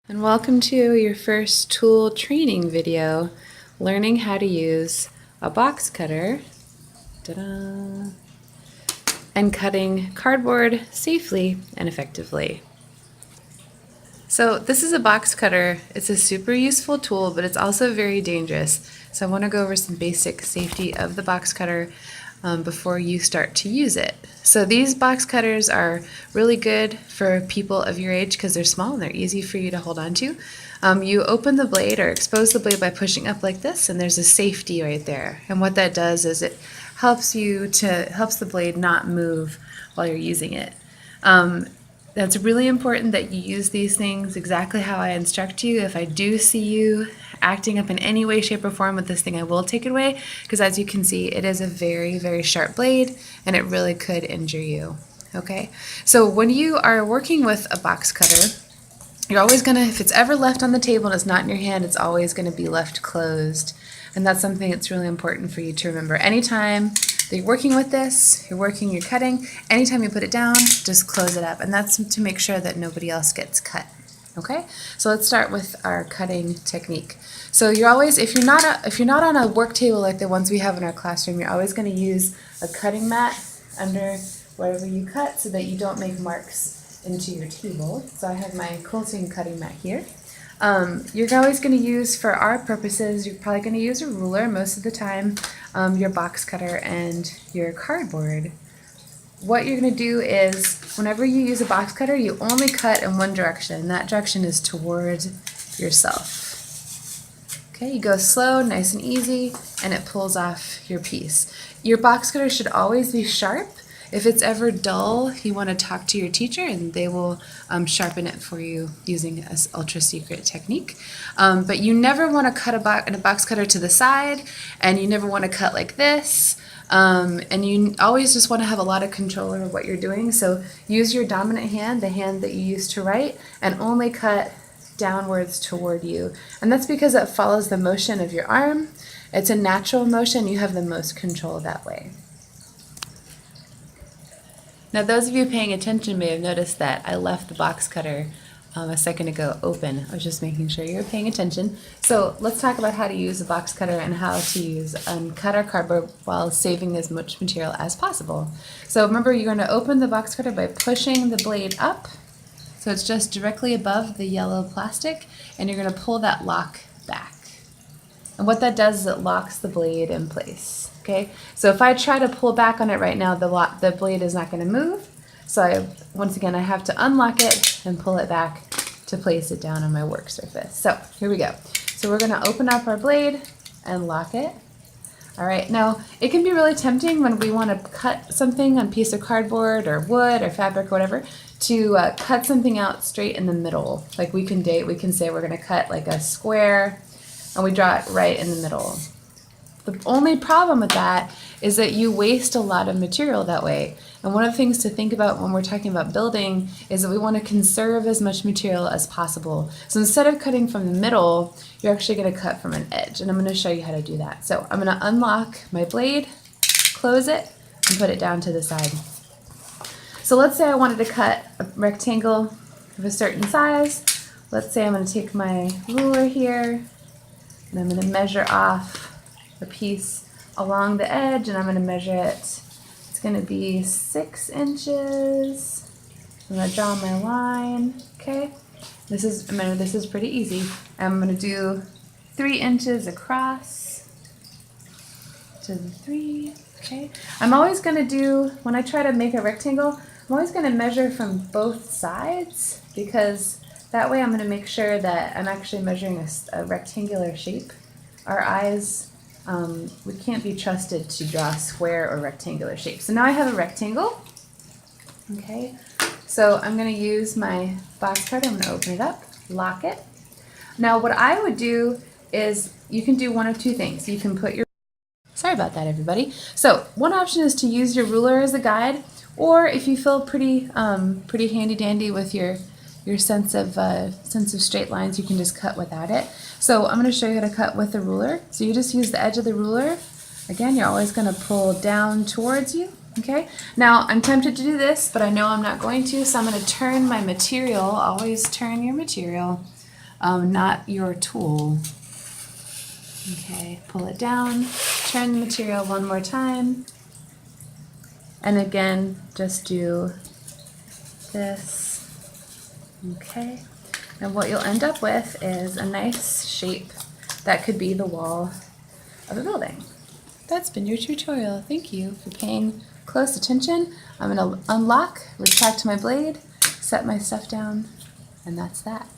And welcome to your first tool training video, learning how to use a box cutter and cutting cardboard safely and effectively. So this is a box cutter. It's a super useful tool, but it's also very dangerous. So I want to go over some basic safety of the box cutter before you start to use it. So these box cutters are really good for people of your age because they're small and they're easy for you to hold on to. You open the blade or expose the blade by pushing up like this, and there's a safety right there. And what that does is it helps the blade not move while you're using it. That's really important that you use these things exactly how I instruct you. If I do see you acting up in any way, shape, or form with this thing, I will take it away because as you can see, it is a very, very sharp blade and it really could injure you. Okay, so when you are working with a box cutter, you're always going to, if it's ever left on the table and it's not in your hand, it's always going to be left closed. And that's something that's really important for you to remember. Anytime that you're working with this, you're cutting, anytime you put it down, just close it up. And that's to make sure that nobody else gets cut. Okay, so let's start with our cutting technique. So you're always, if you're not on a work table like the ones we have in our classroom, you're always going to use a cutting mat under whatever you cut so that you don't make marks into your table. So I have my quilting cutting mat here. You're always going to use, for our purposes, you're probably going to use a ruler most of the time, your box cutter and your cardboard. What you're going to do is, whenever you use a box cutter, you only cut in one direction, and that direction is towards yourself. Okay, you go slow, nice and easy, and it pulls off your piece. Your box cutter should always be sharp. If it's ever dull, you want to talk to your teacher and they will sharpen it for you using an ultra secret technique. But you never want to cut a box cutter to the side, and you never want to cut like this. And you always just want to have a lot of control over what you're doing. So use your dominant hand, the hand that you use to write, and only cut downwards toward you. And that's because it follows the motion of your arm. It's a natural motion. You have the most control that way. Now, those of you paying attention may have noticed that I left the box cutter a second ago open. I was just making sure you were paying attention. So let's talk about how to use a box cutter and how to cut our cardboard while saving as much material as possible. So remember, you're going to open the box cutter by pushing the blade up. So it's just directly above the yellow plastic, and you're going to pull that lock back. And what that does is it locks the blade in place. Okay, so if I try to pull back on it right now, the blade is not going to move. So once again, I have to unlock it and pull it back to place it down on my work surface. So here we go. So we're going to open up our blade and lock it. All right, now it can be really tempting when we want to cut something on a piece of cardboard or wood or fabric or whatever to cut something out straight in the middle. Like we can say we're going to cut like a square and we draw it right in the middle. The only problem with that is that you waste a lot of material that way. And one of the things to think about when we're talking about building is that we want to conserve as much material as possible. So instead of cutting from the middle, you're actually going to cut from an edge. And I'm going to show you how to do that. So I'm going to unlock my blade, close it, and put it down to the side. So let's say I wanted to cut a rectangle of a certain size. Let's say I'm going to take my ruler here, and I'm going to measure off a piece along the edge, and I'm going to measure it. It's going to be 6 inches. I'm going to draw my line. Okay, this is pretty easy. I'm going to do 3 inches across to the 3. Okay, I'm always going to do, when I try to make a rectangle, I'm always going to measure from both sides, because that way I'm going to make sure that I'm actually measuring a rectangular shape. Our eyes, we can't be trusted to draw square or rectangular shapes. So now I have a rectangle. Okay, so I'm going to use my box cutter. I'm going to open it up, lock it. Now what I would do is, you can do one of two things. You can put your, sorry about that everybody. So one option is to use your ruler as a guide, or if you feel pretty handy dandy with your sense of straight lines, you can just cut without it. So I'm going to show you how to cut with the ruler. So you just use the edge of the ruler. Again, you're always going to pull down towards you. Okay. Now I'm tempted to do this, but I know I'm not going to. So I'm going to turn my material. Always turn your material not your tool. Okay, pull it down, turn the material one more time, and again, just do this. Okay, and what you'll end up with is a nice shape that could be the wall of a building. That's been your tutorial. Thank you for paying close attention. I'm going to unlock, retract my blade, set my stuff down, and that's that.